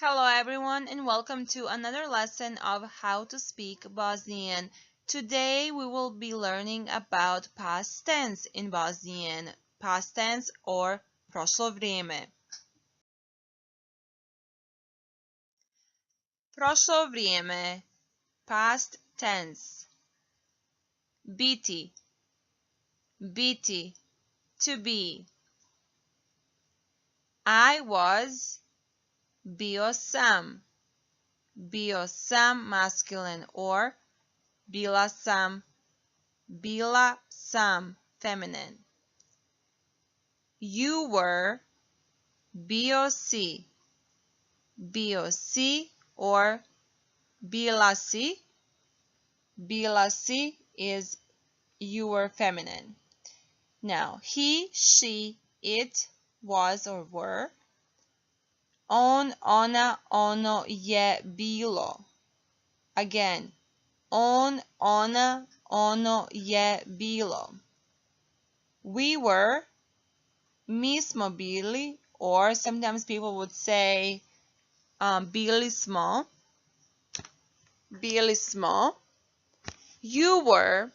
Hello everyone and welcome to another lesson of how to speak Bosnian. Today we will be learning about past tense in Bosnian, past tense or prošlo vrijeme. Prošlo vrijeme, past tense. Biti, biti, to be. I was, bio sam, masculine, or bila sam, feminine. You were, bio si, or bila si. Bila si is you were feminine. Now, he, she, it, was or were. On, ona, ono je bilo. Again, on, ona, ono je bilo. We were, mi smo bili, or sometimes people would say bili smo. Bili smo. You were,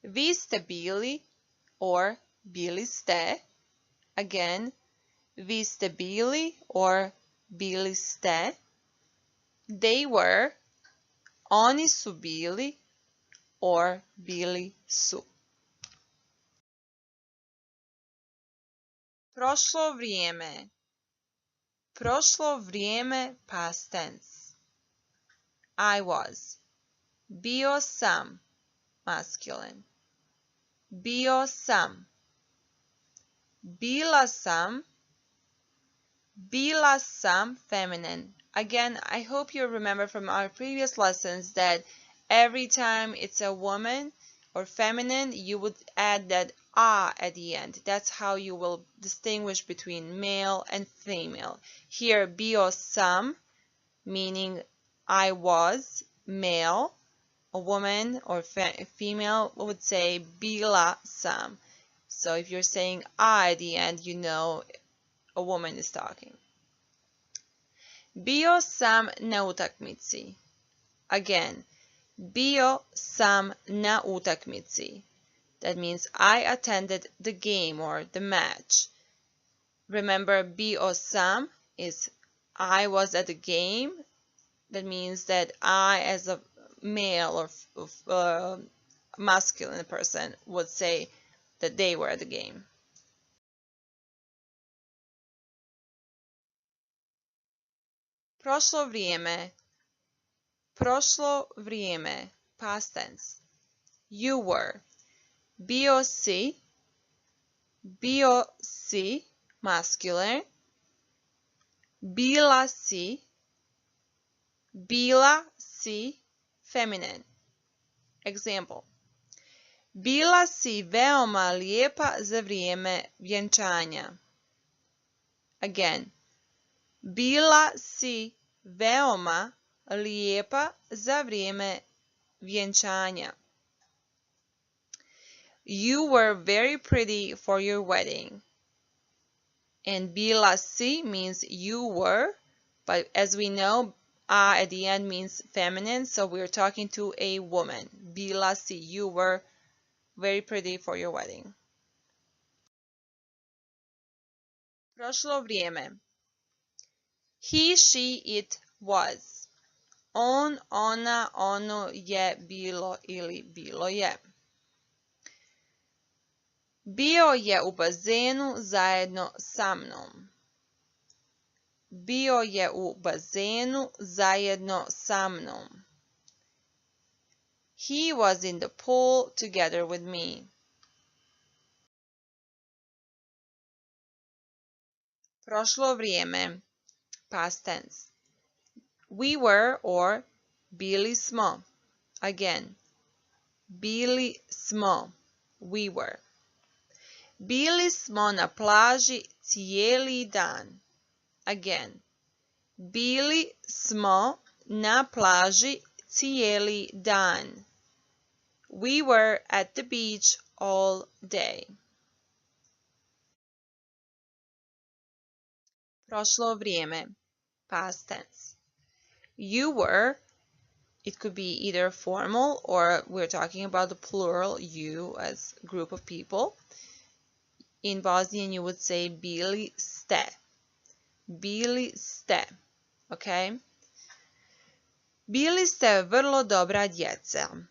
vi ste bili, or bili ste. Again, vi ste bili, or bili ste. They were, oni su bili, or bili su. Prošlo vrijeme. Prošlo vrijeme, past tense. I was. Bio sam, masculine. Bio sam. Bila sam, feminine. Again, I hope you remember from our previous lessons that every time it's a woman or feminine, you would add that a at the end. That's how you will distinguish between male and female. Here, bio sam, meaning I was male. A woman or female would say bila sam. So if you're saying I at the end, you know a woman is talking. Bio sam na utakmici. Again, bio sam na utakmici. That means I attended the game or the match. Remember, bio sam is I was at the game. That means that I, as a male or masculine person, would say that they were at the game. Prošlo vrijeme. Prošlo vrijeme, past tense. You were. Bio si, masculine. Bila si, feminine. Example. Bila si veoma lijepa za vrijeme vjenčanja. Again. Bila si veoma lijepa za vrijeme vjenčanja. You were very pretty for your wedding. And bila si means you were, but as we know, a at the end means feminine, so we're talking to a woman. Bila si, you were very pretty for your wedding. Prošlo vrijeme. He, she, it, was. On, ona, ono je bilo ili bilo je. Bio je u bazenu zajedno sa mnom. Bio je u bazenu zajedno sa mnom. He was in the pool together with me. Prošlo vrijeme, past tense. We were or bili smo. Again, bili smo, we were. Bili smo na plaži cijeli dan. Again, bili smo na plaži cijeli dan. We were at the beach all day. Prošlo vrijeme. past tense. You were, it could be either formal or we're talking about the plural, you as a group of people. In Bosnian, you would say bili ste. Bili ste. Okay? Bili ste vrlo dobra djeca.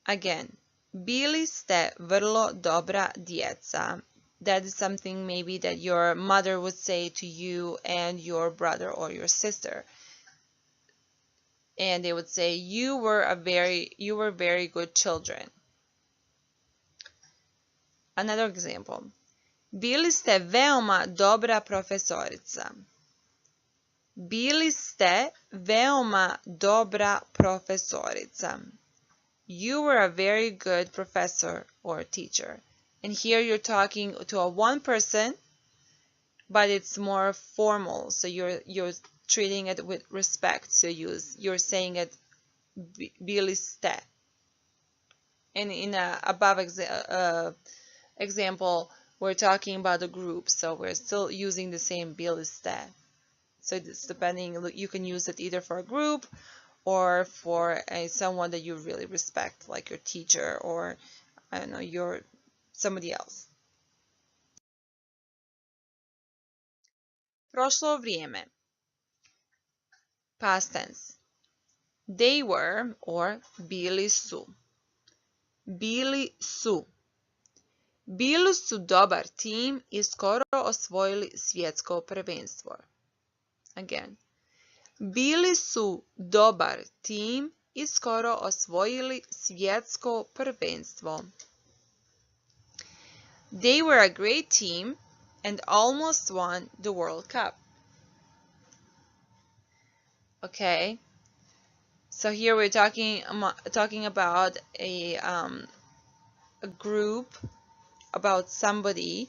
Again, bili ste vrlo dobra djeca. That is something maybe that your mother would say to you and your brother or your sister. And they would say you were very good children. Another example. Bili ste veoma dobra profesorica. Bili ste veoma dobra profesorica. You were a very good professor or teacher. And here you're talking to a one person, but it's more formal. So you're treating it with respect. So you're saying it bili ste. And in a above example, we're talking about a group, so we're still using the same bili ste. So it's depending, you can use it either for a group or for someone that you really respect, like your teacher or I don't know, somebody else. Prošlo vrijeme. Past tense. They were or bili su. Bili su. Bili su dobar tim i skoro osvojili svjetsko prvenstvo. Again. Bili su dobar tim i skoro osvojili svjetsko prvenstvo. They were a great team and almost won the World Cup. Okay, so here we're talking about a group, about somebody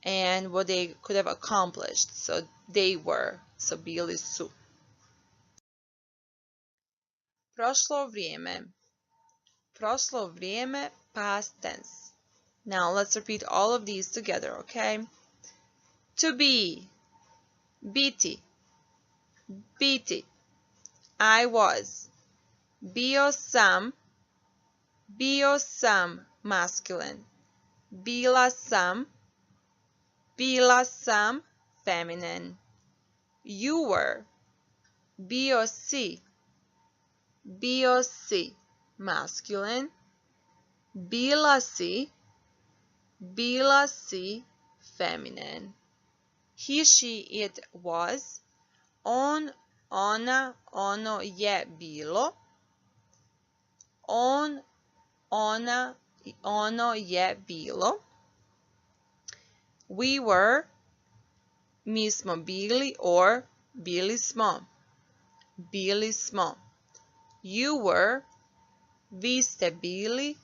and what they could have accomplished. So they were, so bili su. Prošlo vrijeme. Prošlo vrijeme, past tense. Now let's repeat all of these together, okay? To be, biti, biti. I was, bio sam masculine, bila sam feminine. You were, bio si masculine, bila si feminine. He, she, it was, on, ona, ono je bilo, on, ona, ono je bilo. We were, mi smo bili or bili smo. You were, vi ste bili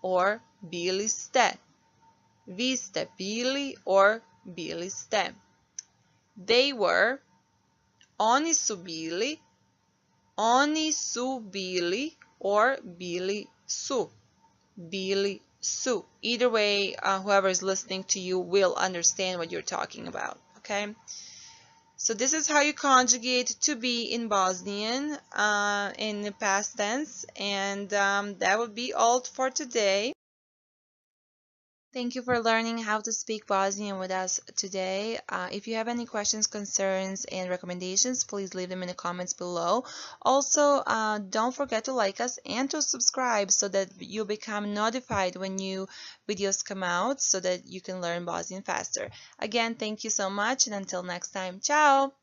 or bili ste. Vi ste bili or bili ste. They were, oni su bili or bili su. Either way, whoever is listening to you will understand what you're talking about, okay? So this is how you conjugate to be in Bosnian in the past tense, and that would be all for today. Thank you for learning how to speak Bosnian with us today. If you have any questions, concerns, and recommendations, please leave them in the comments below. Also, don't forget to like us and to subscribe so that you become notified when new videos come out so that you can learn Bosnian faster. Again, thank you so much, and until next time, ciao!